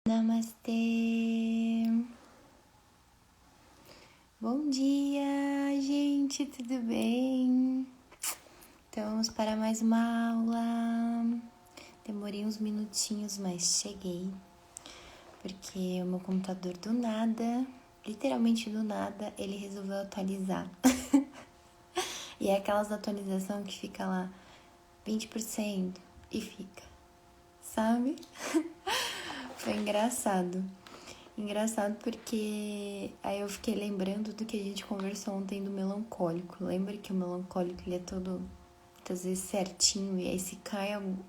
Namastê! Bom dia, gente, tudo bem? Então, vamos para mais uma aula. Demorei uns minutinhos, mas cheguei. Porque o meu computador do nada, literalmente do nada, ele resolveu atualizar. E é aquelas atualizações que fica lá 20% e fica, sabe? Foi engraçado. Engraçado porque aí eu fiquei lembrando do que a gente conversou ontem do melancólico. Lembra que o melancólico ele é todo, muitas vezes, certinho, e aí se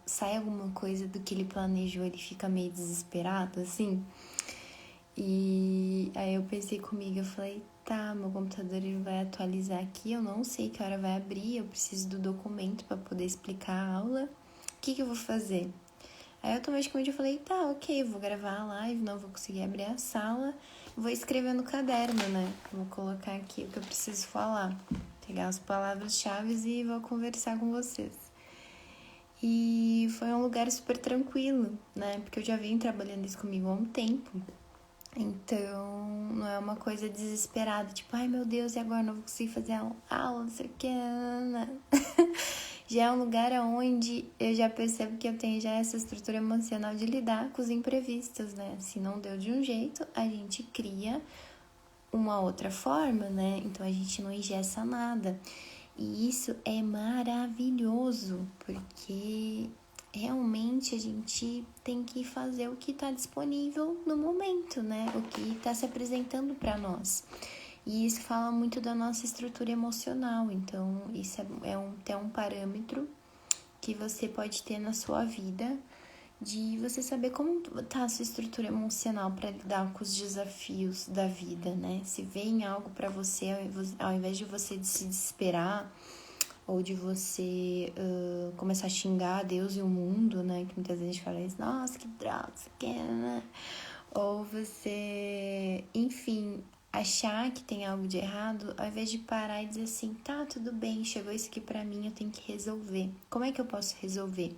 sai alguma coisa do que ele planejou, ele fica meio desesperado, assim. E aí eu pensei comigo, eu falei, tá, meu computador ele vai atualizar aqui, eu não sei que hora vai abrir, eu preciso do documento para poder explicar a aula. O que eu vou fazer? Aí automaticamente eu falei, tá, ok, vou gravar a live, não vou conseguir abrir a sala, vou escrever no caderno, né? Vou colocar aqui o que eu preciso falar, pegar as palavras-chave e vou conversar com vocês. E foi um lugar super tranquilo, né? Porque eu já venho trabalhando isso comigo há um tempo. Então, não é uma coisa desesperada, tipo, ai meu Deus, e agora não vou conseguir fazer a aula, não sei o que, Já é um lugar onde eu já percebo que eu tenho já essa estrutura emocional de lidar com os imprevistos, né? Se não deu de um jeito, a gente cria uma outra forma, né? Então, a gente não engessa nada. E isso é maravilhoso, porque realmente a gente tem que fazer o que está disponível no momento, né? O que está se apresentando para nós. E isso fala muito da nossa estrutura emocional. Então, isso é um parâmetro que você pode ter na sua vida, de você saber como tá a sua estrutura emocional para lidar com os desafios da vida, né? Se vem algo para você, ao invés de você se desesperar, ou de você começar a xingar Deus e o mundo, né? Que muitas vezes a gente fala isso, nossa, que droga, isso aqui, né? Ou você, enfim, achar que tem algo de errado, ao invés de parar e dizer assim, tá, tudo bem, chegou isso aqui pra mim, eu tenho que resolver. Como é que eu posso resolver?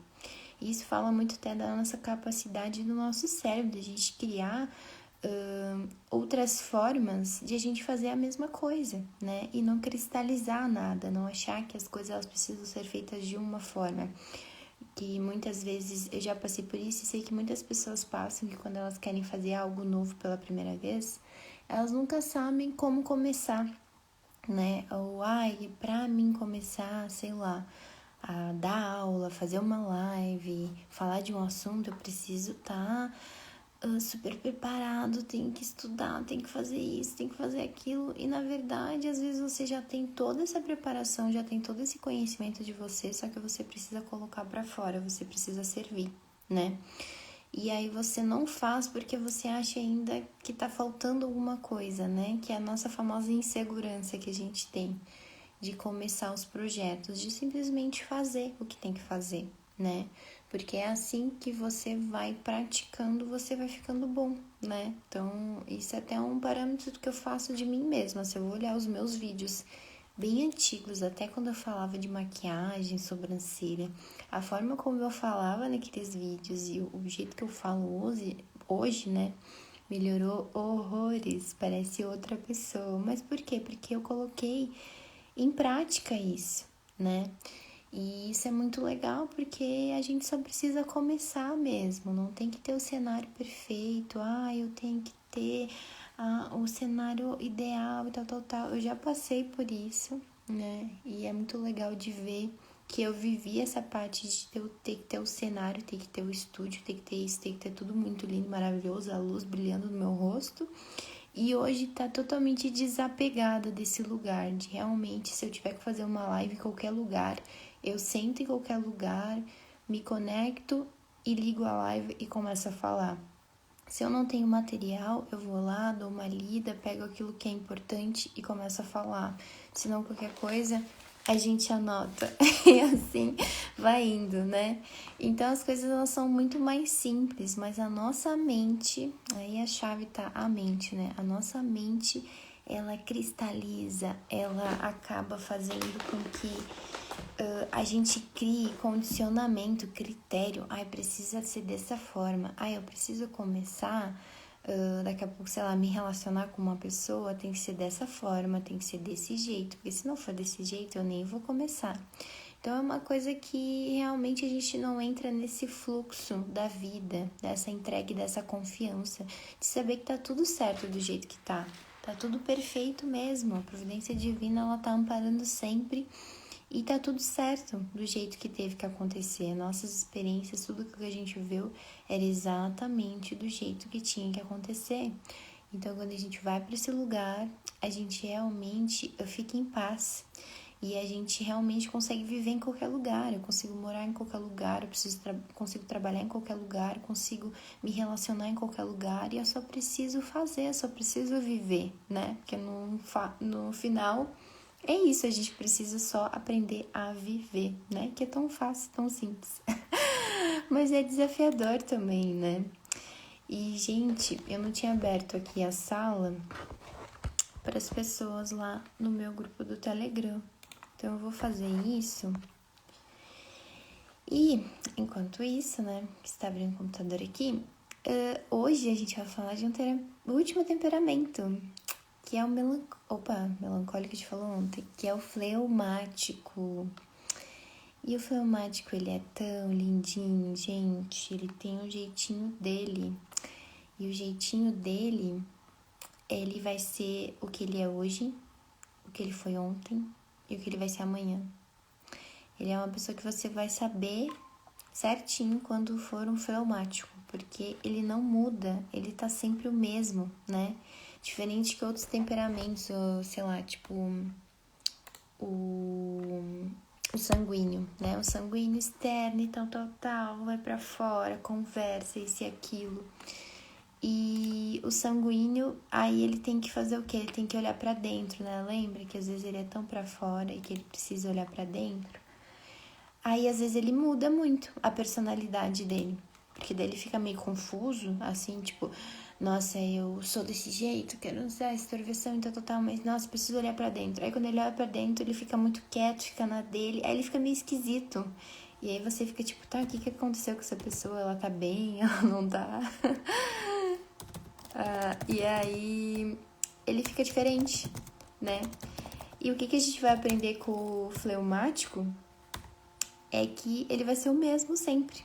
Isso fala muito até da nossa capacidade do nosso cérebro, de a gente criar outras formas de a gente fazer a mesma coisa, né? E não cristalizar nada, não achar que as coisas elas precisam ser feitas de uma forma. Que muitas vezes eu já passei por isso e sei que muitas pessoas passam que quando elas querem fazer algo novo pela primeira vez, elas nunca sabem como começar, né? Ou, pra mim começar, sei lá, a dar aula, fazer uma live, falar de um assunto, eu preciso estar super preparado, tem que estudar, tem que fazer isso, tem que fazer aquilo. E na verdade, às vezes você já tem toda essa preparação, já tem todo esse conhecimento de você, só que você precisa colocar para fora, você precisa servir, né? E aí você não faz porque você acha ainda que tá faltando alguma coisa, né? Que é a nossa famosa insegurança que a gente tem de começar os projetos, de simplesmente fazer o que tem que fazer, né? Porque é assim que você vai praticando, você vai ficando bom, né? Então, isso é até um parâmetro que eu faço de mim mesma. Se eu olhar os meus vídeos bem antigos, até quando eu falava de maquiagem, sobrancelha, a forma como eu falava naqueles vídeos e o jeito que eu falo hoje, né? Melhorou horrores, parece outra pessoa. Mas por quê? Porque eu coloquei em prática isso, né? E isso é muito legal porque a gente só precisa começar mesmo, não tem que ter o cenário perfeito, eu tenho que ter o cenário ideal e tal. Eu já passei por isso, né? E é muito legal de ver que eu vivi essa parte de ter que ter o cenário, ter que ter o estúdio, ter que ter isso, ter que ter tudo muito lindo, maravilhoso, a luz brilhando no meu rosto. E hoje tá totalmente desapegada desse lugar, de realmente, se eu tiver que fazer uma live em qualquer lugar, eu sento em qualquer lugar, me conecto e ligo a live e começo a falar. Se eu não tenho material, eu vou lá, dou uma lida, pego aquilo que é importante e começo a falar. Se não qualquer coisa, a gente anota e assim vai indo, né? Então as coisas elas são muito mais simples, mas a nossa mente, aí a chave tá a mente, né? A nossa mente, ela cristaliza, ela acaba fazendo com que a gente crie condicionamento, critério. Ai, precisa ser dessa forma. Ai, eu preciso começar, daqui a pouco, sei lá, me relacionar com uma pessoa, tem que ser dessa forma, tem que ser desse jeito. Porque se não for desse jeito, eu nem vou começar. Então, é uma coisa que realmente a gente não entra nesse fluxo da vida, dessa entrega e dessa confiança, de saber que tá tudo certo do jeito que tá. Tá tudo perfeito mesmo. A providência divina, ela tá amparando sempre. E tá tudo certo do jeito que teve que acontecer. Nossas experiências, tudo que a gente viu era exatamente do jeito que tinha que acontecer. Então, quando a gente vai para esse lugar, a gente realmente fica em paz. E a gente realmente consegue viver em qualquer lugar. Eu consigo morar em qualquer lugar, eu consigo trabalhar em qualquer lugar, consigo me relacionar em qualquer lugar. E eu só preciso fazer, eu só preciso viver, né? Porque no final é isso, a gente precisa só aprender a viver, né? Que é tão fácil, tão simples. Mas é desafiador também, né? E, gente, eu não tinha aberto aqui a sala para as pessoas lá no meu grupo do Telegram. Então, eu vou fazer isso. E, enquanto isso, né, que está abrindo o computador aqui, hoje a gente vai falar de um último temperamento, que é o melancólico que a gente falou ontem, que é o fleumático. E o fleumático, ele é tão lindinho, gente, ele tem um jeitinho dele. E o jeitinho dele, ele vai ser o que ele é hoje, o que ele foi ontem e o que ele vai ser amanhã. Ele é uma pessoa que você vai saber certinho quando for um fleumático, porque ele não muda, ele tá sempre o mesmo, né? Diferente que outros temperamentos, ou, sei lá, tipo o sanguíneo, né? O sanguíneo externo e tal, vai pra fora, conversa, isso e aquilo. E o sanguíneo, aí ele tem que fazer o quê? Ele tem que olhar pra dentro, né? Lembra que às vezes ele é tão pra fora e que ele precisa olhar pra dentro? Aí, às vezes, ele muda muito a personalidade dele. Porque daí ele fica meio confuso, assim, tipo... Nossa, eu sou desse jeito, quero usar essa extroversão, então total, mas nossa, preciso olhar pra dentro. Aí quando ele olha pra dentro, ele fica muito quieto, fica na dele, aí ele fica meio esquisito. E aí você fica tipo, tá, o que aconteceu com essa pessoa? Ela tá bem? Ela não tá? E aí ele fica diferente, né? E o que a gente vai aprender com o fleumático é que ele vai ser o mesmo sempre.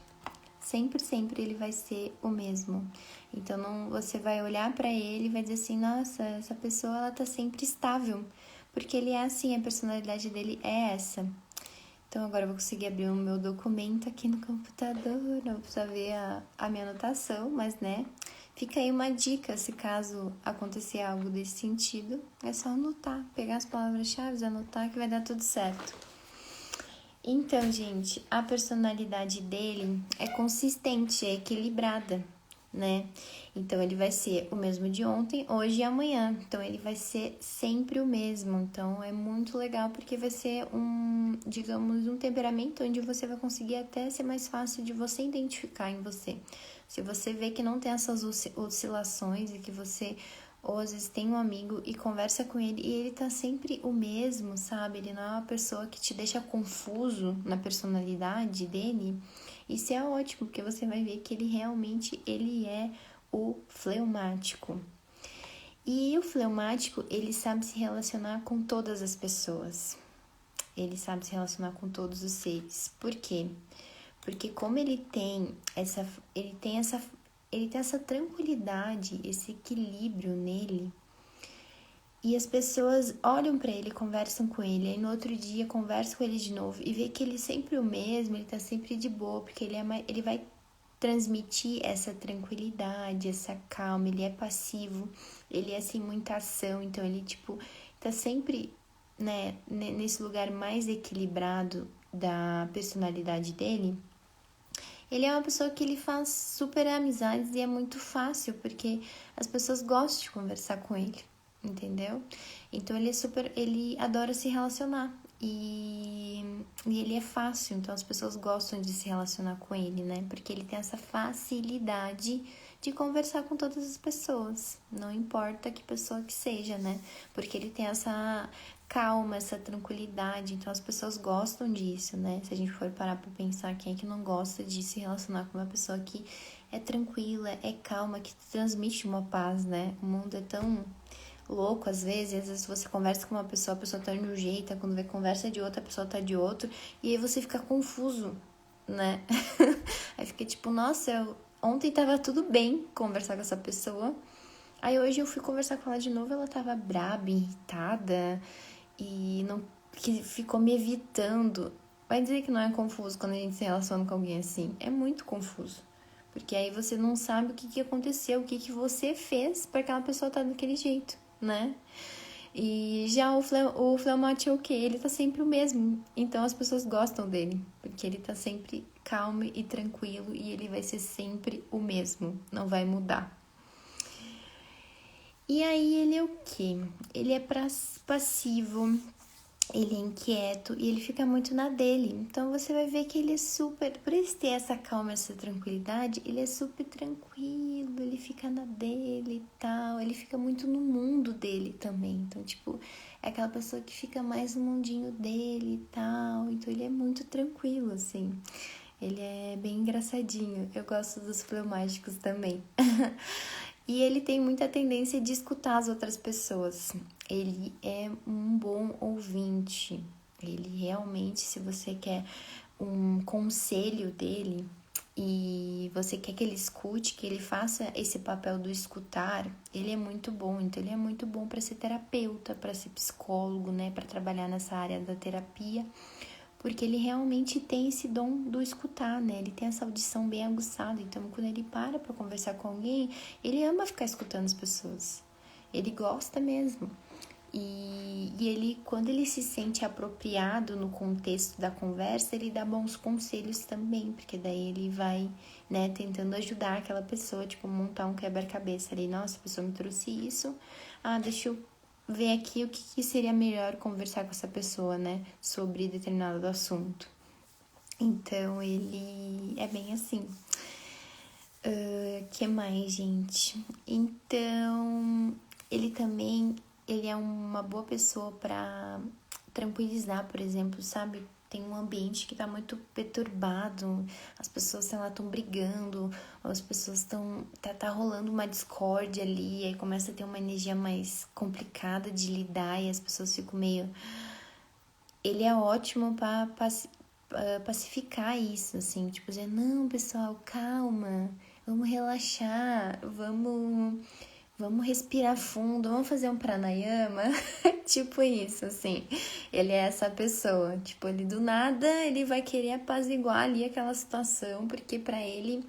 Sempre ele vai ser o mesmo. Então, não, você vai olhar pra ele e vai dizer assim, nossa, essa pessoa, ela tá sempre estável. Porque ele é assim, a personalidade dele é essa. Então, agora eu vou conseguir abrir o meu documento aqui no computador. Não vou precisar ver a minha anotação, mas, né? Fica aí uma dica, se caso acontecer algo desse sentido, é só anotar. Pegar as palavras-chave, anotar que vai dar tudo certo. Então, gente, a personalidade dele é consistente, é equilibrada, né? Então, ele vai ser o mesmo de ontem, hoje e amanhã. Então, ele vai ser sempre o mesmo. Então, é muito legal porque vai ser digamos, um temperamento onde você vai conseguir até ser mais fácil de você identificar em você. Se você vê que não tem essas oscilações e que você... Ou às vezes tem um amigo e conversa com ele e ele tá sempre o mesmo, sabe? Ele não é uma pessoa que te deixa confuso na personalidade dele. Isso é ótimo, porque você vai ver que ele realmente ele é o fleumático. E o fleumático, ele sabe se relacionar com todas as pessoas. Ele sabe se relacionar com todos os seres. Por quê? Porque como ele tem essa tranquilidade, esse equilíbrio nele, e as pessoas olham pra ele, conversam com ele, aí no outro dia conversam com ele de novo e vê que ele é sempre o mesmo, ele tá sempre de boa, porque ele vai transmitir essa tranquilidade, essa calma, ele é passivo, ele é sem muita ação, então ele tipo tá sempre, né, nesse lugar mais equilibrado da personalidade dele. Ele é uma pessoa que ele faz super amizades e é muito fácil, porque as pessoas gostam de conversar com ele, entendeu? Então ele adora se relacionar e ele é fácil, então as pessoas gostam de se relacionar com ele, né? Porque ele tem essa facilidade de conversar com todas as pessoas, não importa que pessoa que seja, né? Porque ele tem essa calma, essa tranquilidade, então as pessoas gostam disso, né? Se a gente for parar pra pensar, quem é que não gosta de se relacionar com uma pessoa que é tranquila, é calma, que transmite uma paz, né? O mundo é tão louco às vezes você conversa com uma pessoa, a pessoa tá de um jeito, quando vê conversa de outra, a pessoa tá de outro, e aí você fica confuso, né? Aí fica tipo, nossa, ontem tava tudo bem conversar com essa pessoa, aí hoje eu fui conversar com ela de novo, ela tava braba, irritada, e não, que ficou me evitando. Vai dizer que não é confuso quando a gente se relaciona com alguém assim? É muito confuso. Porque aí você não sabe o que aconteceu, o que você fez para aquela pessoa estar daquele jeito, né? E já o fleumático é o quê? Ele tá sempre o mesmo. Então as pessoas gostam dele. Porque ele tá sempre calmo e tranquilo e ele vai ser sempre o mesmo. Não vai mudar. E aí ele é o quê? Ele é passivo, ele é inquieto e ele fica muito na dele. Então você vai ver que ele é super... Por ele ter essa calma, essa tranquilidade, ele é super tranquilo, ele fica na dele e tal. Ele fica muito no mundo dele também. Então, tipo, é aquela pessoa que fica mais no mundinho dele e tal. Então ele é muito tranquilo, assim. Ele é bem engraçadinho. Eu gosto dos fleumáticos também. E ele tem muita tendência de escutar as outras pessoas. Ele é um bom ouvinte. Ele realmente, se você quer um conselho dele e você quer que ele escute, que ele faça esse papel do escutar, ele é muito bom. Então, ele é muito bom para ser terapeuta, para ser psicólogo, né? Para trabalhar nessa área da terapia. Porque ele realmente tem esse dom do escutar, né? Ele tem essa audição bem aguçada. Então, quando ele para conversar com alguém, ele ama ficar escutando as pessoas. Ele gosta mesmo. E ele, quando ele se sente apropriado no contexto da conversa, ele dá bons conselhos também. Porque daí ele vai, né, tentando ajudar aquela pessoa, tipo, montar um quebra-cabeça ali. Nossa, a pessoa me trouxe isso. Ah, deixa eu ver aqui o que seria melhor conversar com essa pessoa, né, sobre determinado assunto. Então, ele é bem assim. Que mais, gente? Então, ele também, ele é uma boa pessoa para tranquilizar, por exemplo, sabe? Tem um ambiente que tá muito perturbado, as pessoas, sei lá, estão brigando, as pessoas estão... Tá rolando uma discórdia ali, aí começa a ter uma energia mais complicada de lidar e as pessoas ficam meio... Ele é ótimo para pacificar isso, assim, tipo, dizer, não, pessoal, calma, vamos relaxar, vamos respirar fundo, vamos fazer um pranayama, tipo isso, assim. Ele é essa pessoa, tipo, ele do nada, ele vai querer apaziguar ali aquela situação, porque pra ele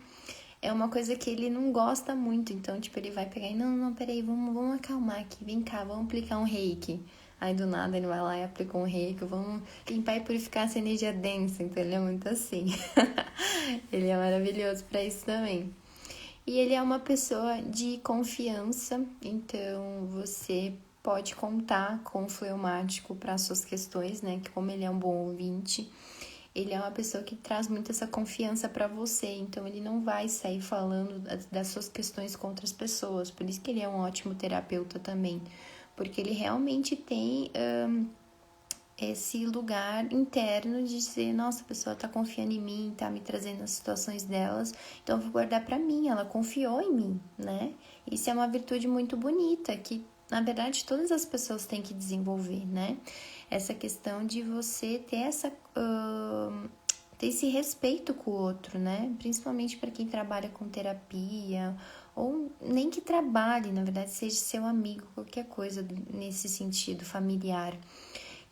é uma coisa que ele não gosta muito, então, tipo, ele vai pegar e, não, peraí, vamos acalmar aqui, vem cá, vamos aplicar um reiki. Aí, do nada, ele vai lá e aplica um reiki, vamos limpar e purificar essa energia densa, então ele é muito assim. Ele é maravilhoso pra isso também. E ele é uma pessoa de confiança, então você pode contar com o fleumático para suas questões, né? Que como ele é um bom ouvinte, ele é uma pessoa que traz muito essa confiança para você, então ele não vai sair falando das suas questões com outras pessoas, por isso que ele é um ótimo terapeuta também, porque ele realmente tem esse lugar interno de dizer, nossa, a pessoa tá confiando em mim, tá me trazendo as situações delas, então eu vou guardar para mim, ela confiou em mim, né? Isso é uma virtude muito bonita, que na verdade todas as pessoas têm que desenvolver, né? Essa questão de você ter ter esse respeito com o outro, né? Principalmente para quem trabalha com terapia, ou nem que trabalhe, na verdade, seja seu amigo, qualquer coisa nesse sentido familiar.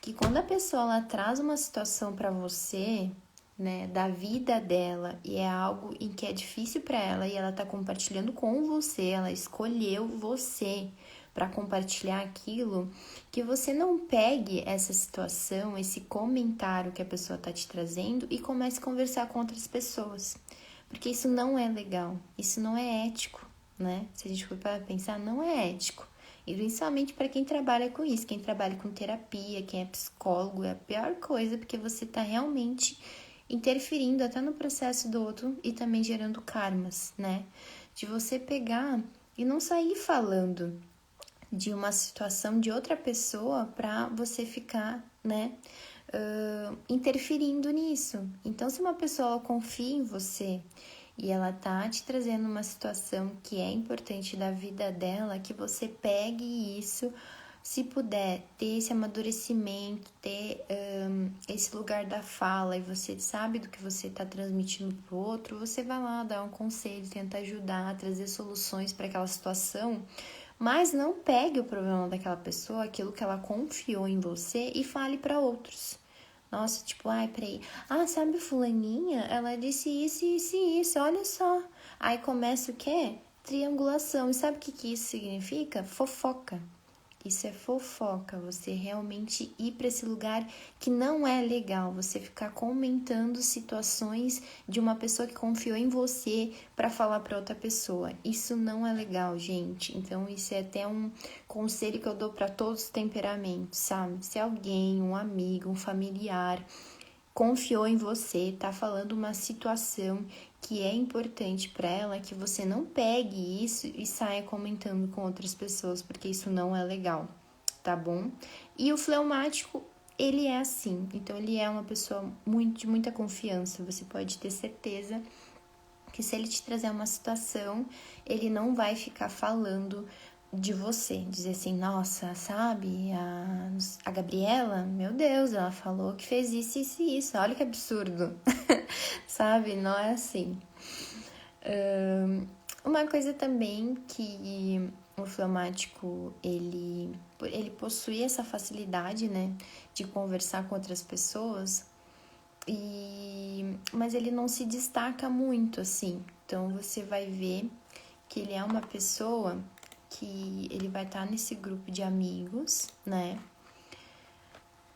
Que quando a pessoa ela traz uma situação para você, né, da vida dela, e é algo em que é difícil para ela e ela tá compartilhando com você, ela escolheu você para compartilhar aquilo, que você não pegue essa situação, esse comentário que a pessoa tá te trazendo e comece a conversar com outras pessoas. Porque isso não é legal, isso não é ético, né? Se a gente for para pensar, não é ético. E principalmente para quem trabalha com isso, quem trabalha com terapia, quem é psicólogo, é a pior coisa, porque você está realmente interferindo até no processo do outro e também gerando karmas, né? de você pegar e não sair falando de uma situação de outra pessoa para você ficar, né, interferindo nisso. Então, se uma pessoa confia em você e ela tá te trazendo uma situação que é importante da vida dela, que você pegue isso, se puder ter esse amadurecimento, ter esse lugar da fala e você sabe do que você está transmitindo pro outro, você vai lá dar um conselho, tenta ajudar, trazer soluções para aquela situação, mas não pegue o problema daquela pessoa, aquilo que ela confiou em você e fale para outros. Nossa, tipo, ai, peraí. Ah, sabe fulaninha? Ela disse isso, isso e isso, olha só. Aí começa o quê? Triangulação. E sabe o que isso significa? Fofoca. Isso é fofoca, você realmente ir para esse lugar que não é legal, você ficar comentando situações de uma pessoa que confiou em você para falar para outra pessoa. Isso não é legal, gente. Então isso é até um conselho que eu dou para todos os temperamentos, sabe? Se alguém, um amigo, um familiar confiou em você, tá falando uma situação que é importante para ela, que você não pegue isso e saia comentando com outras pessoas, porque isso não é legal, tá bom? E o fleumático, ele é assim, então ele é uma pessoa de muita confiança, você pode ter certeza que se ele te trazer uma situação, ele não vai ficar falando de você, dizer assim, nossa, sabe, a Gabriela, meu Deus, ela falou que fez isso, isso e isso, olha que absurdo, sabe, não é assim. Uma coisa também que o fleumático, ele possui essa facilidade, né, de conversar com outras pessoas, mas ele não se destaca muito, assim. Então, você vai ver que ele é uma pessoa que ele vai estar nesse grupo de amigos, né?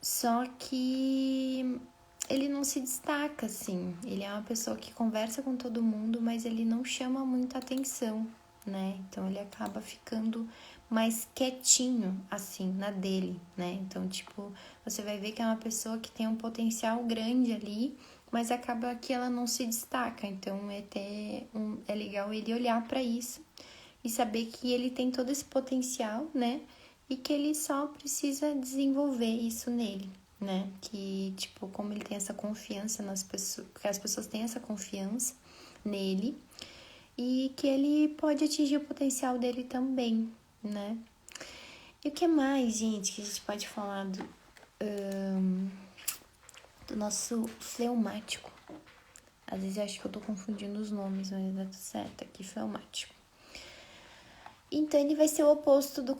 Só que ele não se destaca, assim. Ele é uma pessoa que conversa com todo mundo, mas ele não chama muita atenção, né? Então, ele acaba ficando mais quietinho, assim, na dele, né? Então, tipo, você vai ver que é uma pessoa que tem um potencial grande ali, mas acaba que ela não se destaca. Então, é legal ele olhar para isso e saber que ele tem todo esse potencial, né? E que ele só precisa desenvolver isso nele, né? Que, tipo, como ele tem essa confiança nas pessoas, que as pessoas têm essa confiança nele e que ele pode atingir o potencial dele também, né? E o que mais, gente, que a gente pode falar do nosso fleumático? Às vezes eu acho que eu tô confundindo os nomes, mas tá tudo certo aqui, fleumático. Então, ele vai ser o oposto do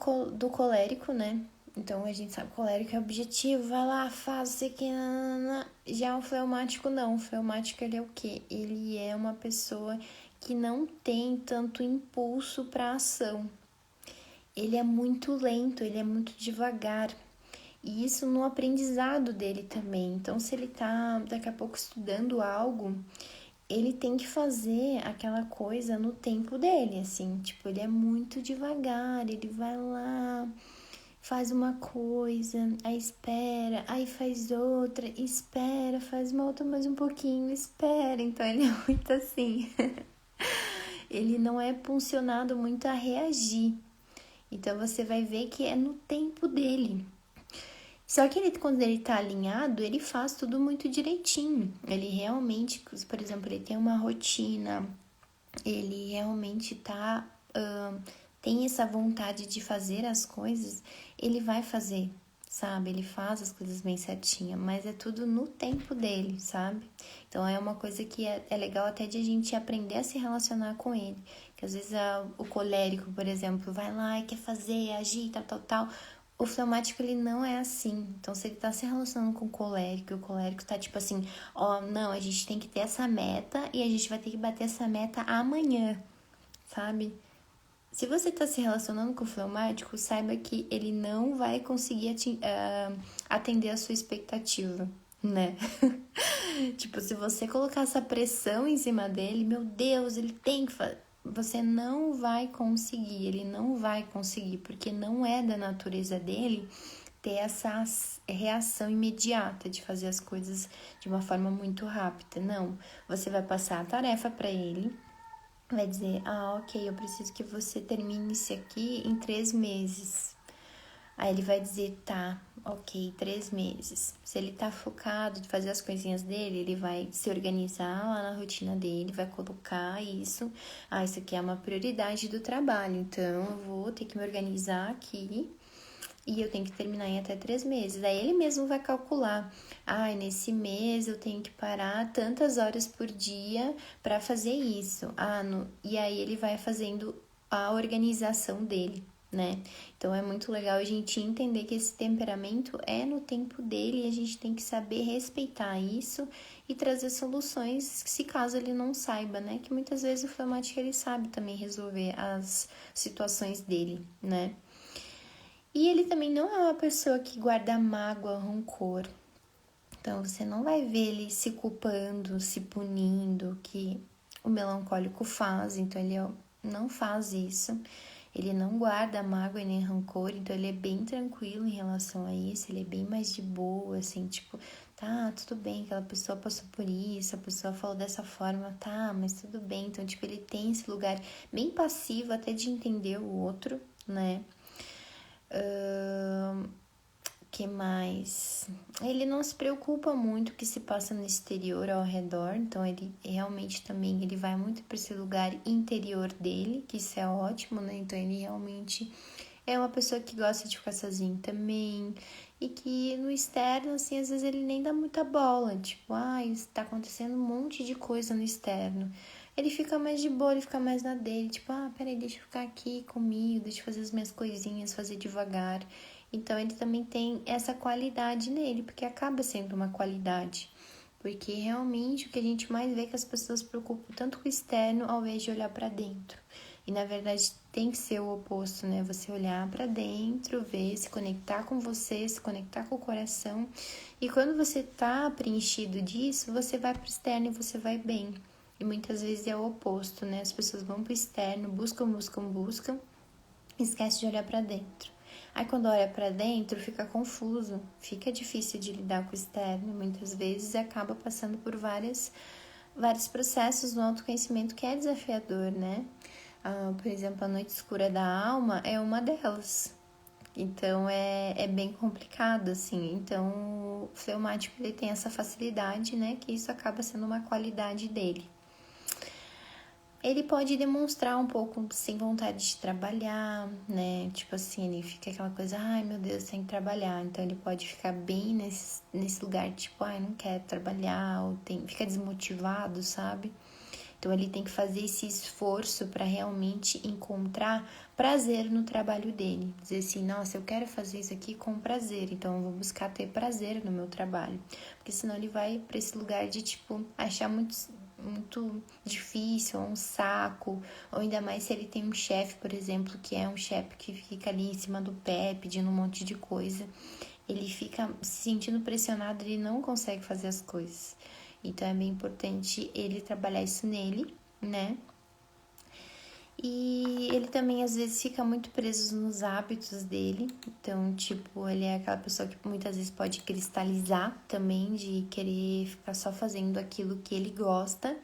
colérico, né? Então, a gente sabe que o colérico é objetivo, vai lá, faz, sei que... Já o fleumático, não. O fleumático, ele é o quê? Ele é uma pessoa que não tem tanto impulso para ação. Ele é muito lento, ele é muito devagar. E isso no aprendizado dele também. Então, se ele tá daqui a pouco estudando algo, ele tem que fazer aquela coisa no tempo dele, assim, tipo, ele é muito devagar, ele vai lá, faz uma coisa, aí espera, aí faz outra, espera, faz uma outra mais um pouquinho, espera, então ele é muito assim. Ele não é funcionado muito a reagir, então você vai ver que é no tempo dele. Só que quando ele tá alinhado, ele faz tudo muito direitinho. Ele realmente, por exemplo, ele tem uma rotina, ele realmente tem essa vontade de fazer as coisas, ele vai fazer, sabe? Ele faz as coisas bem certinha, mas é tudo no tempo dele, sabe? Então é uma coisa que é legal até de a gente aprender a se relacionar com ele. Que às vezes o colérico, por exemplo, vai lá e quer fazer, agir, tal. O fleumático, ele não é assim. Então, se ele tá se relacionando com o colérico tá tipo assim, ó, não, a gente tem que ter essa meta e a gente vai ter que bater essa meta amanhã, sabe? Se você tá se relacionando com o fleumático, saiba que ele não vai conseguir atender a sua expectativa, né? Tipo, se você colocar essa pressão em cima dele, meu Deus, ele tem que fazer. Você não vai conseguir, ele não vai conseguir, porque não é da natureza dele ter essa reação imediata de fazer as coisas de uma forma muito rápida. Não, você vai passar a tarefa para ele vai dizer, ok, eu preciso que você termine isso aqui em 3 meses. Aí ele vai dizer, tá, ok, 3 meses. Se ele tá focado de fazer as coisinhas dele, ele vai se organizar lá na rotina dele, vai colocar isso. Isso aqui é uma prioridade do trabalho, então eu vou ter que me organizar aqui e eu tenho que terminar em até 3 meses. Aí ele mesmo vai calcular. Nesse mês eu tenho que parar tantas horas por dia para fazer isso. E aí ele vai fazendo a organização dele, né? Então é muito legal a gente entender que esse temperamento é no tempo dele e a gente tem que saber respeitar isso e trazer soluções se caso ele não saiba, né? Que muitas vezes o fleumático ele sabe também resolver as situações dele, né? E ele também não é uma pessoa que guarda mágoa, rancor. Então você não vai ver ele se culpando, se punindo, que o melancólico faz. Então ele não faz isso. Ele não guarda mágoa e nem rancor, então ele é bem tranquilo em relação a isso, ele é bem mais de boa, assim, tipo, tá, tudo bem, aquela pessoa passou por isso, a pessoa falou dessa forma, tá, mas tudo bem. Então, tipo, ele tem esse lugar bem passivo até de entender o outro, né? Que mais? Ele não se preocupa muito com o que se passa no exterior ao redor, então ele realmente também ele vai muito para esse lugar interior dele, que isso é ótimo, né? Então ele realmente é uma pessoa que gosta de ficar sozinho também e que no externo, assim, às vezes ele nem dá muita bola, tipo, está acontecendo um monte de coisa no externo. Ele fica mais de boa, ele fica mais na dele, tipo, peraí, deixa eu ficar aqui comigo, deixa eu fazer as minhas coisinhas, fazer devagar. Então ele também tem essa qualidade nele, porque acaba sendo uma qualidade. Porque realmente o que a gente mais vê é que as pessoas se preocupam tanto com o externo ao invés de olhar para dentro. E na verdade tem que ser o oposto, né? Você olhar para dentro, ver, se conectar com você, se conectar com o coração. E quando você tá preenchido disso, você vai pro externo e você vai bem. E muitas vezes é o oposto, né? As pessoas vão pro externo, buscam, esquece de olhar para dentro. Aí quando olha para dentro fica confuso, fica difícil de lidar com o externo, muitas vezes acaba passando por vários processos no autoconhecimento que é desafiador, né? Por exemplo, a noite escura da alma é uma delas. Então é bem complicado, assim. Então o fleumático ele tem essa facilidade, né? Que isso acaba sendo uma qualidade dele. Ele pode demonstrar um pouco sem vontade de trabalhar, né? Tipo assim, ele fica aquela coisa, meu Deus, tem que trabalhar. Então ele pode ficar bem nesse lugar, tipo, não quero trabalhar, ou fica desmotivado, sabe? Então ele tem que fazer esse esforço para realmente encontrar prazer no trabalho dele. Dizer assim, nossa, eu quero fazer isso aqui com prazer, então eu vou buscar ter prazer no meu trabalho. Porque senão ele vai para esse lugar de, tipo, achar muito difícil, ou um saco, ou ainda mais se ele tem um chefe, por exemplo, que é um chefe que fica ali em cima do pé, pedindo um monte de coisa. Ele fica se sentindo pressionado, ele não consegue fazer as coisas. Então é bem importante ele trabalhar isso nele, né? E ele também às vezes fica muito preso nos hábitos dele. Então, tipo, ele é aquela pessoa que muitas vezes pode cristalizar também, de querer ficar só fazendo aquilo que ele gosta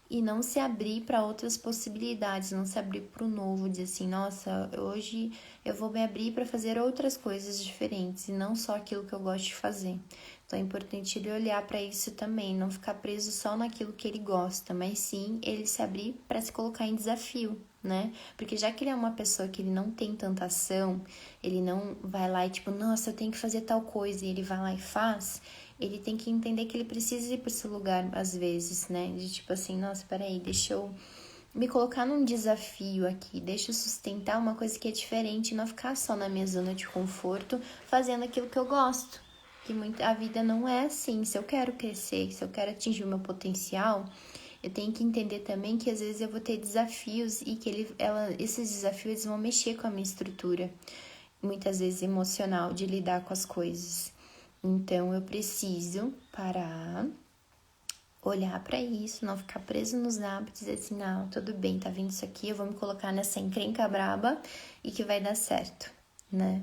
e não se abrir para outras possibilidades, não se abrir para o novo, dizer assim, nossa, hoje eu vou me abrir para fazer outras coisas diferentes e não só aquilo que eu gosto de fazer. Então é importante ele olhar para isso também, não ficar preso só naquilo que ele gosta, mas sim ele se abrir para se colocar em desafio, né? Porque já que ele é uma pessoa que ele não tem tanta ação, ele não vai lá e tipo, nossa, eu tenho que fazer tal coisa, e ele vai lá e faz, ele tem que entender que ele precisa ir para esse lugar às vezes, né? De tipo assim, nossa, peraí, deixa eu me colocar num desafio aqui, deixa eu sustentar uma coisa que é diferente, não ficar só na minha zona de conforto, fazendo aquilo que eu gosto. Que a vida não é assim. Se eu quero crescer, se eu quero atingir o meu potencial, eu tenho que entender também que às vezes eu vou ter desafios e que esses desafios vão mexer com a minha estrutura, muitas vezes emocional, de lidar com as coisas. Então eu preciso parar, olhar para isso, não ficar preso nos hábitos e dizer assim, não, tudo bem, tá vindo isso aqui, eu vou me colocar nessa encrenca braba e que vai dar certo, né?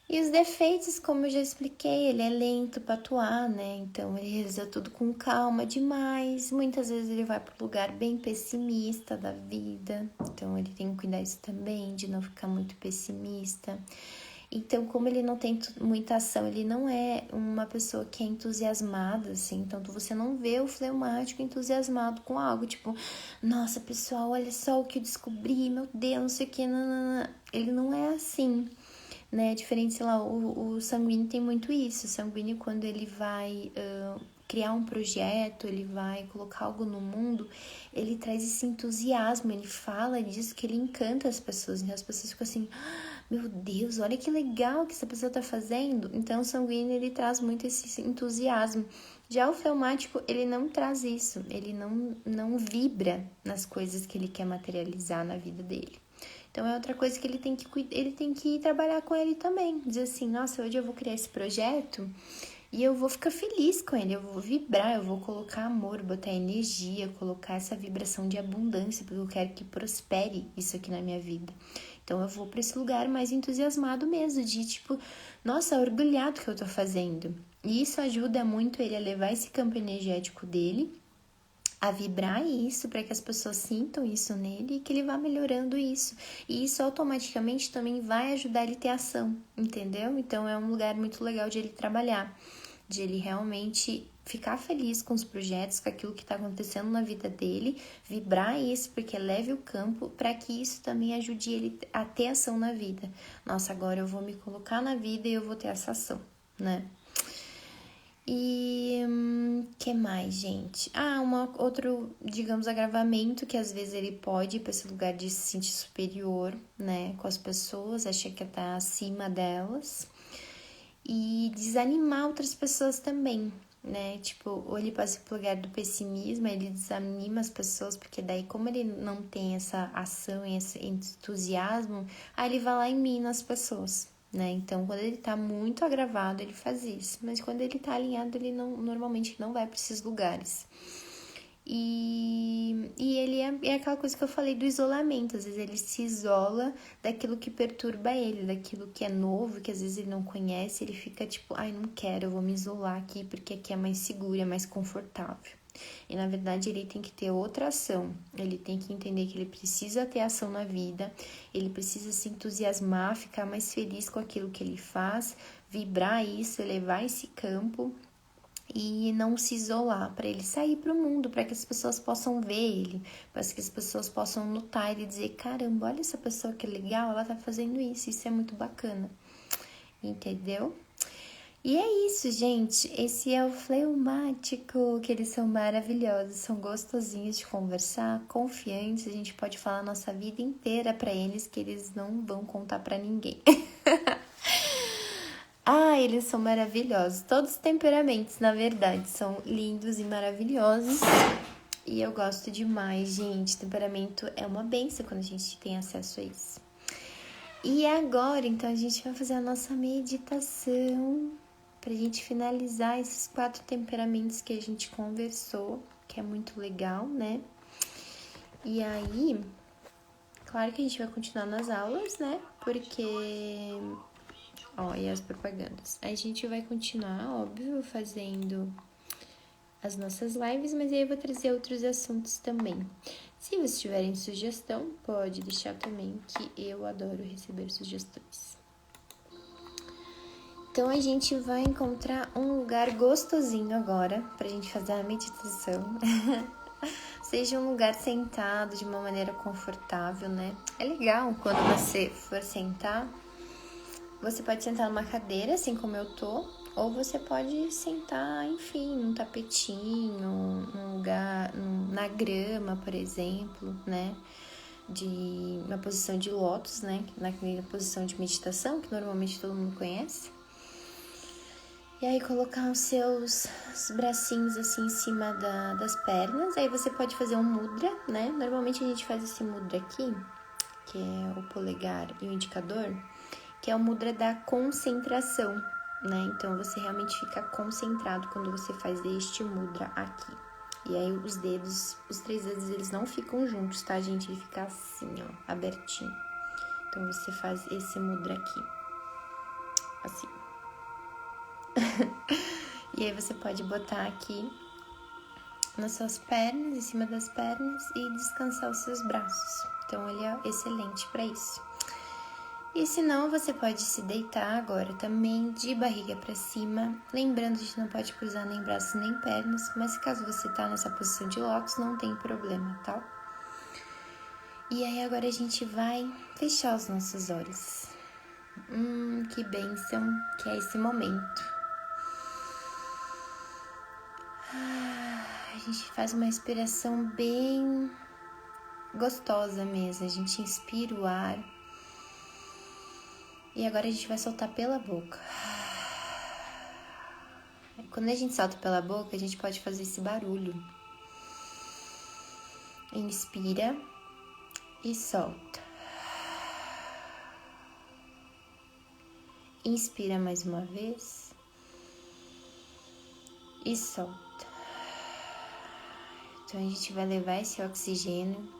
E os defeitos, como eu já expliquei, ele é lento para atuar, né? Então ele realiza tudo com calma demais. Muitas vezes ele vai para um lugar bem pessimista da vida. Então ele tem que cuidar isso também, de não ficar muito pessimista. Então, como ele não tem muita ação, ele não é uma pessoa que é entusiasmada, assim. Então, você não vê o fleumático entusiasmado com algo, tipo, nossa, pessoal, olha só o que eu descobri, meu Deus, não sei o que, nanana. Ele não é assim, né? Diferente, sei lá, o sanguíneo tem muito isso. O sanguíneo, quando ele vai criar um projeto, ele vai colocar algo no mundo, ele traz esse entusiasmo, ele fala disso, que ele encanta as pessoas. Então, as pessoas ficam assim, meu Deus, olha que legal que essa pessoa tá fazendo. Então, o sanguíneo, ele traz muito esse entusiasmo. Já o fleumático, ele não traz isso, ele não vibra nas coisas que ele quer materializar na vida dele. Então, é outra coisa que ele tem que trabalhar com ele também. Dizer assim, nossa, hoje eu vou criar esse projeto e eu vou ficar feliz com ele, eu vou vibrar, eu vou colocar amor, botar energia, colocar essa vibração de abundância, porque eu quero que prospere isso aqui na minha vida. Então, eu vou para esse lugar mais entusiasmado mesmo, de tipo, nossa, orgulhado que eu tô fazendo. E isso ajuda muito ele a levar esse campo energético dele, a vibrar isso para que as pessoas sintam isso nele e que ele vá melhorando isso. E isso automaticamente também vai ajudar ele a ter ação, entendeu? Então é um lugar muito legal de ele trabalhar, de ele realmente ficar feliz com os projetos, com aquilo que está acontecendo na vida dele, vibrar isso, porque leve o campo para que isso também ajude ele a ter ação na vida. Nossa, agora eu vou me colocar na vida e eu vou ter essa ação, né? E que mais, gente? Outro, digamos, agravamento que às vezes ele pode ir para esse lugar de se sentir superior, né, com as pessoas, achar que tá acima delas e desanimar outras pessoas também, né? Tipo, ou ele passa pro lugar do pessimismo, ele desanima as pessoas, porque daí, como ele não tem essa ação e esse entusiasmo, aí ele vai lá e mina as pessoas, né? Então, quando ele tá muito agravado, ele faz isso. Mas quando ele tá alinhado, ele normalmente não vai para esses lugares. E ele é aquela coisa que eu falei do isolamento. Às vezes ele se isola daquilo que perturba ele, daquilo que é novo, que às vezes ele não conhece. Ele fica tipo, ai, não quero, eu vou me isolar aqui porque aqui é mais seguro, é mais confortável. E na verdade ele tem que ter outra ação. Ele tem que entender que ele precisa ter ação na vida, ele precisa se entusiasmar, ficar mais feliz com aquilo que ele faz, vibrar isso, elevar esse campo e não se isolar, para ele sair para o mundo, para que as pessoas possam ver ele, para que as pessoas possam notar e dizer, caramba, olha essa pessoa que legal, ela tá fazendo isso é muito bacana, entendeu? E é isso, gente, esse é o fleumático, que eles são maravilhosos, são gostosinhos de conversar, confiantes, a gente pode falar a nossa vida inteira para eles, que eles não vão contar para ninguém. Eles são maravilhosos. Todos os temperamentos, na verdade, são lindos e maravilhosos. E eu gosto demais, gente. Temperamento é uma benção quando a gente tem acesso a isso. E agora, então, a gente vai fazer a nossa meditação pra gente finalizar esses 4 temperamentos que a gente conversou, que é muito legal, né? E aí, claro que a gente vai continuar nas aulas, né? Porque... e as propagandas. A gente vai continuar, óbvio, fazendo as nossas lives, mas aí eu vou trazer outros assuntos também. Se vocês tiverem sugestão, pode deixar também, que eu adoro receber sugestões. Então, a gente vai encontrar um lugar gostosinho agora pra gente fazer a meditação. Seja um lugar sentado de uma maneira confortável, né? É legal quando você for sentar. Você pode sentar numa cadeira, assim como eu tô, ou você pode sentar, enfim, num tapetinho, num lugar, na grama, por exemplo, né? De uma posição de lótus, né? Naquela posição de meditação, que normalmente todo mundo conhece. E aí colocar os seus bracinhos assim em cima das pernas. Aí você pode fazer um mudra, né? Normalmente a gente faz esse mudra aqui, que é o polegar e o indicador, que é o mudra da concentração, né? Então, você realmente fica concentrado quando você faz este mudra aqui. E aí, os 3 dedos, eles não ficam juntos, tá, gente? Ele fica assim, ó, abertinho. Então, você faz esse mudra aqui. assim. E aí você pode botar aqui nas suas pernas, em cima das pernas, e descansar os seus braços. Então ele é excelente para isso. E se não, você pode se deitar agora também de barriga para cima, lembrando que a gente não pode cruzar nem braços nem pernas, mas caso você tá nessa posição de lótus, não tem problema, tá? E aí agora a gente vai fechar os nossos olhos. Que bênção que é esse momento. A gente faz uma respiração bem gostosa mesmo, a gente inspira o ar. E agora a gente vai soltar pela boca. Quando a gente solta pela boca, a gente pode fazer esse barulho. Inspira e solta. Inspira mais uma vez e solta. Então a gente vai levar esse oxigênio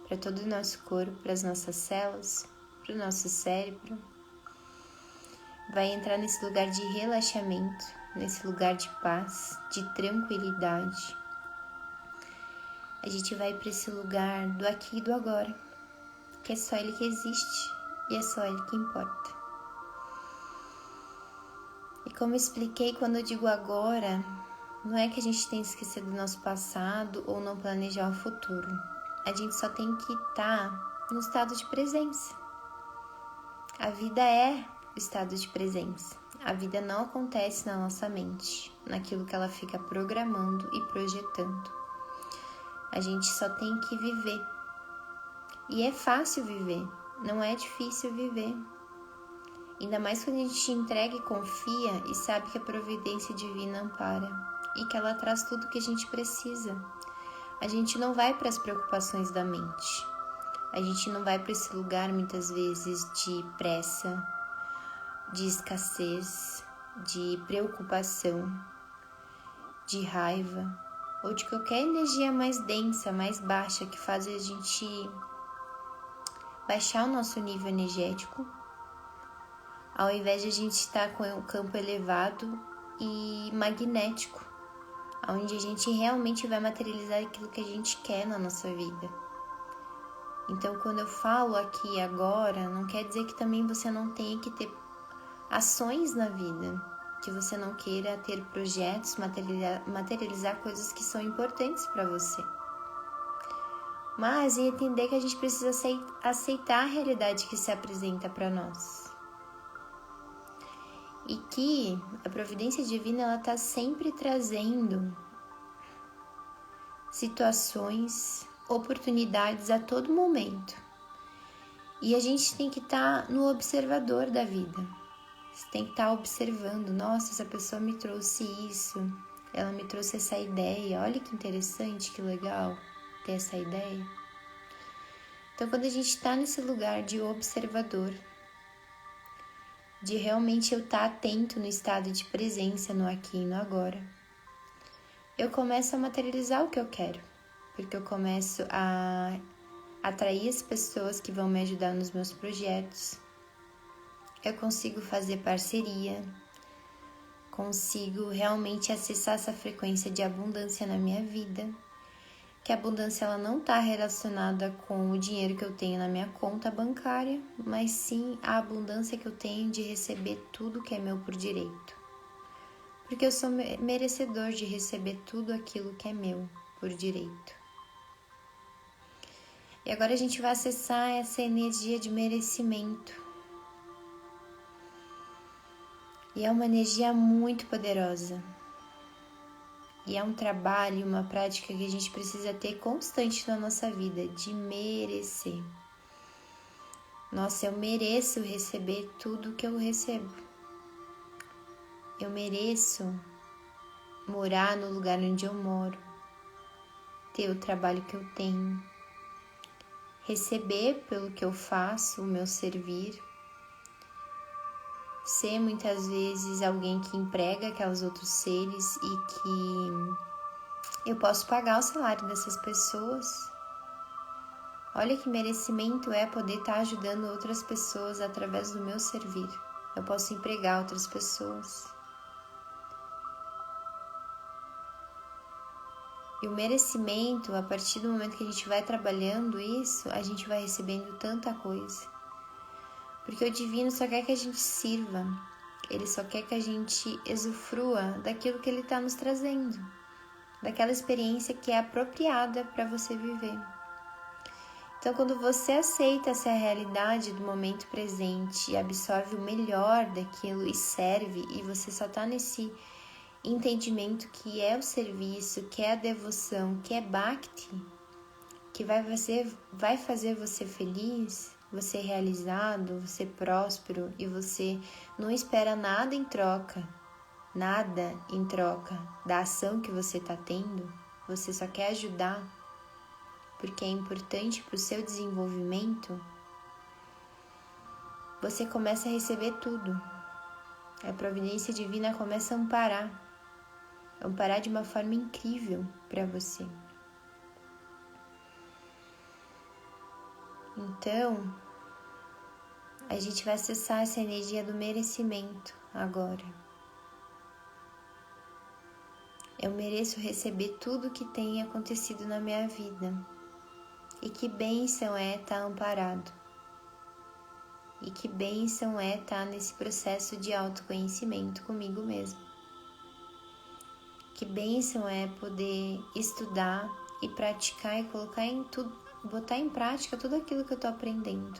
para todo o nosso corpo, para as nossas células, para o nosso cérebro. Vai entrar nesse lugar de relaxamento, nesse lugar de paz, de tranquilidade. A gente vai para esse lugar do aqui e do agora, que é só ele que existe e é só ele que importa. E como eu expliquei, quando eu digo agora, não é que a gente tem que esquecer do nosso passado ou não planejar o futuro. A gente só tem que estar no estado de presença. A vida é o estado de presença. A vida não acontece na nossa mente, naquilo que ela fica programando e projetando. A gente só tem que viver. E é fácil viver, não é difícil viver. Ainda mais quando a gente entrega e confia e sabe que a providência divina ampara e que ela traz tudo o que a gente precisa. A gente não vai para as preocupações da mente. A gente não vai para esse lugar muitas vezes de pressa, de escassez, de preocupação, de raiva ou de qualquer energia mais densa, mais baixa que faz a gente baixar o nosso nível energético, ao invés de a gente estar com o campo elevado e magnético, onde a gente realmente vai materializar aquilo que a gente quer na nossa vida. Então, quando eu falo aqui e agora, não quer dizer que também você não tenha que ter ações na vida, que você não queira ter projetos, materializar coisas que são importantes para você. Mas entender que a gente precisa aceitar a realidade que se apresenta para nós. E que a providência divina ela está sempre trazendo situações, oportunidades a todo momento. E a gente tem que estar no observador da vida. Você tem que estar observando, nossa, essa pessoa me trouxe isso, ela me trouxe essa ideia, olha que interessante, que legal ter essa ideia. Então, quando a gente está nesse lugar de observador, de realmente eu estar atento no estado de presença, no aqui e no agora, eu começo a materializar o que eu quero, porque eu começo a atrair as pessoas que vão me ajudar nos meus projetos. Eu consigo fazer parceria, consigo realmente acessar essa frequência de abundância na minha vida, que a abundância ela não está relacionada com o dinheiro que eu tenho na minha conta bancária, mas sim a abundância que eu tenho de receber tudo que é meu por direito. Porque eu sou merecedor de receber tudo aquilo que é meu por direito. E agora a gente vai acessar essa energia de merecimento. E é uma energia muito poderosa. E é um trabalho, uma prática que a gente precisa ter constante na nossa vida, de merecer. Nossa, eu mereço receber tudo que eu recebo. Eu mereço morar no lugar onde eu moro, ter o trabalho que eu tenho, receber pelo que eu faço, o meu servir, ser muitas vezes alguém que emprega aqueles outros seres e que eu posso pagar o salário dessas pessoas. Olha que merecimento é poder estar ajudando outras pessoas através do meu servir. eu posso empregar outras pessoas. E o merecimento, a partir do momento que a gente vai trabalhando isso, a gente vai recebendo tanta coisa. Porque o divino só quer que a gente sirva, ele só quer que a gente usufrua daquilo que ele está nos trazendo, daquela experiência que é apropriada para você viver. Então, quando você aceita essa realidade do momento presente e absorve o melhor daquilo e serve, e você só está nesse entendimento que é o serviço, que é a devoção, que é Bhakti, que vai fazer você feliz, você realizado, você próspero, e você não espera nada em troca da ação que você está tendo, você só quer ajudar, porque é importante para o seu desenvolvimento, você começa a receber tudo. A providência divina começa a amparar de uma forma incrível para você. Então, a gente vai acessar essa energia do merecimento agora. Eu mereço receber tudo que tem acontecido na minha vida. E que bênção é estar amparado. E que bênção é estar nesse processo de autoconhecimento comigo mesmo. Que bênção é poder estudar e praticar e colocar em tudo, botar em prática tudo aquilo que eu estou aprendendo.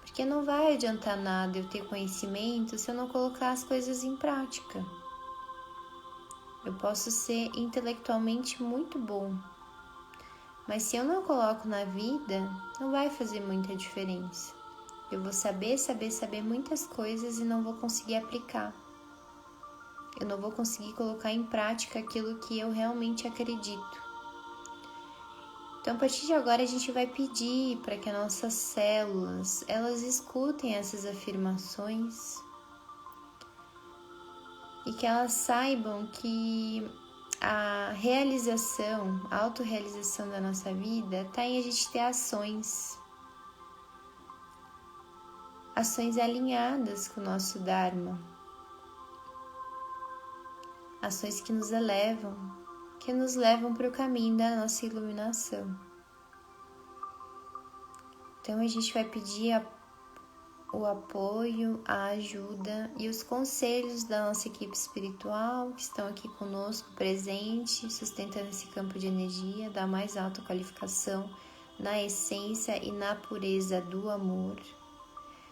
Porque não vai adiantar nada eu ter conhecimento se eu não colocar as coisas em prática. Eu posso ser intelectualmente muito bom, mas se eu não coloco na vida, não vai fazer muita diferença. Eu vou saber muitas coisas e não vou conseguir aplicar. Eu não vou conseguir colocar em prática aquilo que eu realmente acredito. Então, a partir de agora, a gente vai pedir para que as nossas células, elas escutem essas afirmações e que elas saibam que a realização, a autorrealização da nossa vida está em a gente ter ações alinhadas com o nosso Dharma, ações que nos levam para o caminho da nossa iluminação. Então a gente vai pedir o apoio, a ajuda e os conselhos da nossa equipe espiritual que estão aqui conosco, presente, sustentando esse campo de energia da mais alta qualificação, na essência e na pureza do amor,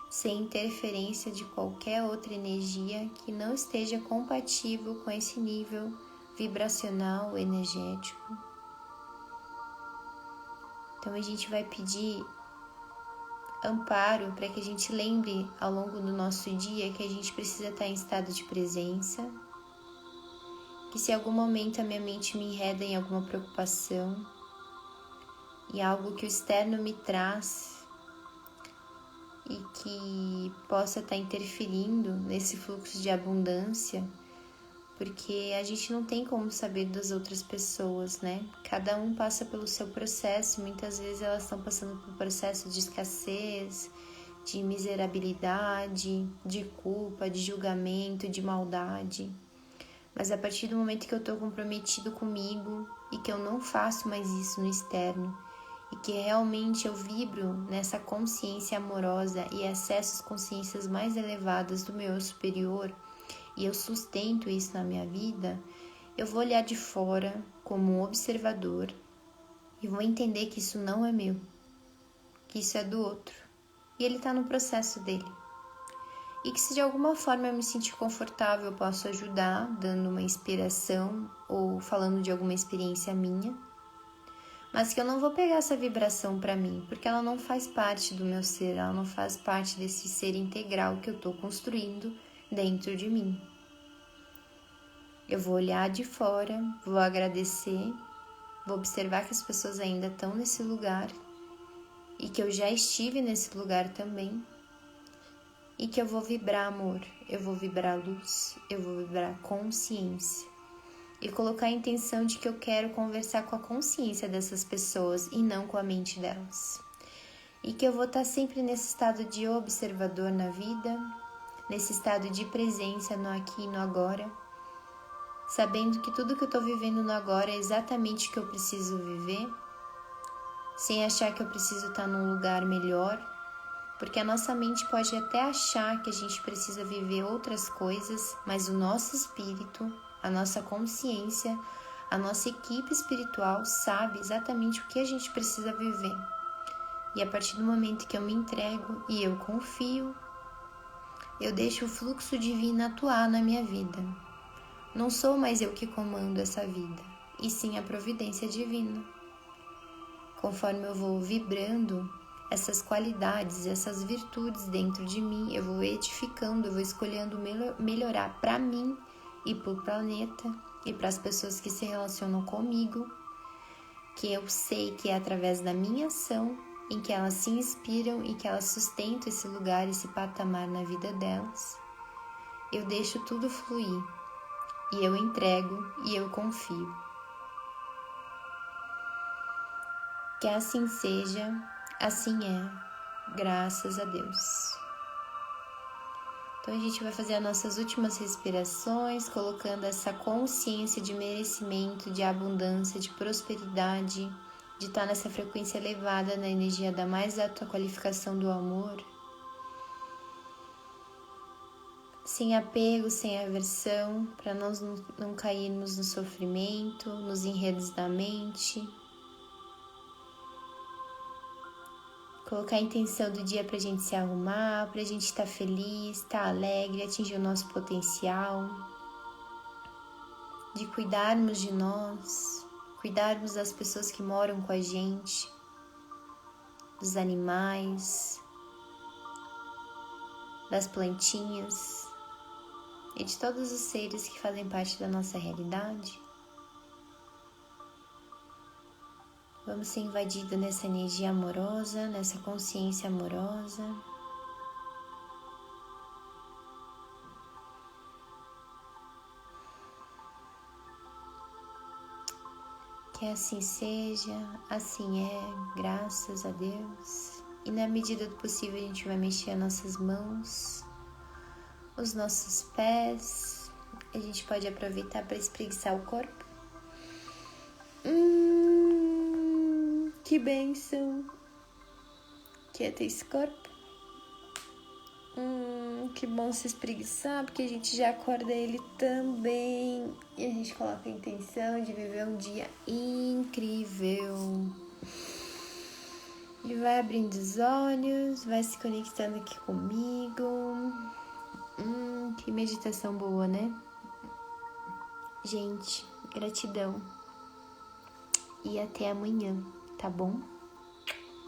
sem interferência de qualquer outra energia que não esteja compatível com esse nível vibracional, energético. Então a gente vai pedir amparo para que a gente lembre ao longo do nosso dia que a gente precisa estar em estado de presença, que se em algum momento a minha mente me enreda em alguma preocupação e algo que o externo me traz e que possa estar interferindo nesse fluxo de abundância, porque a gente não tem como saber das outras pessoas, né? Cada um passa pelo seu processo, muitas vezes elas estão passando por processo de escassez, de miserabilidade, de culpa, de julgamento, de maldade. Mas a partir do momento que eu estou comprometido comigo e que eu não faço mais isso no externo, e que realmente eu vibro nessa consciência amorosa e acesso às consciências mais elevadas do meu eu superior, e eu sustento isso na minha vida, eu vou olhar de fora como um observador e vou entender que isso não é meu, que isso é do outro, e ele está no processo dele. E que se de alguma forma eu me sentir confortável, eu posso ajudar, dando uma inspiração ou falando de alguma experiência minha, mas que eu não vou pegar essa vibração para mim, porque ela não faz parte do meu ser, ela não faz parte desse ser integral que eu estou construindo dentro de mim. Eu vou olhar de fora, vou agradecer, vou observar que as pessoas ainda estão nesse lugar e que eu já estive nesse lugar também, e que eu vou vibrar amor, eu vou vibrar luz, eu vou vibrar consciência. E colocar a intenção de que eu quero conversar com a consciência dessas pessoas e não com a mente delas. E que eu vou estar sempre nesse estado de observador na vida, nesse estado de presença no aqui e no agora, sabendo que tudo que eu estou vivendo no agora é exatamente o que eu preciso viver, sem achar que eu preciso estar num lugar melhor, porque a nossa mente pode até achar que a gente precisa viver outras coisas, mas o nosso espírito, a nossa consciência, a nossa equipe espiritual sabe exatamente o que a gente precisa viver. E a partir do momento que eu me entrego e eu confio, eu deixo o fluxo divino atuar na minha vida. Não sou mais eu que comando essa vida, e sim a providência divina. Conforme eu vou vibrando essas qualidades, essas virtudes dentro de mim, eu vou edificando, eu vou escolhendo melhorar para mim e para o planeta e para as pessoas que se relacionam comigo, que eu sei que é através da minha ação em que elas se inspiram e que elas sustentam esse lugar, esse patamar na vida delas. Eu deixo tudo fluir e eu entrego e eu confio. Que assim seja, assim é, graças a Deus. Então a gente vai fazer as nossas últimas respirações, colocando essa consciência de merecimento, de abundância, de prosperidade, de estar nessa frequência elevada, na energia da mais alta qualificação do amor. Sem apego, sem aversão, para nós não cairmos no sofrimento, nos enredos da mente. Colocar a intenção do dia para a gente se arrumar, para a gente estar feliz, estar alegre, atingir o nosso potencial. De cuidarmos de nós, cuidarmos das pessoas que moram com a gente, dos animais, das plantinhas e de todos os seres que fazem parte da nossa realidade. Vamos ser invadidos nessa energia amorosa, nessa consciência amorosa. Que assim seja, assim é, graças a Deus. E na medida do possível a gente vai mexer as nossas mãos, os nossos pés. A gente pode aproveitar para espreguiçar o corpo. Que bênção que é ter esse corpo. Que bom se espreguiçar, porque a gente já acorda ele também. E a gente coloca a intenção de viver um dia incrível. E vai abrindo os olhos, vai se conectando aqui comigo. Que meditação boa, né? Gente, gratidão. E até amanhã, tá bom?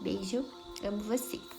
Beijo, amo vocês.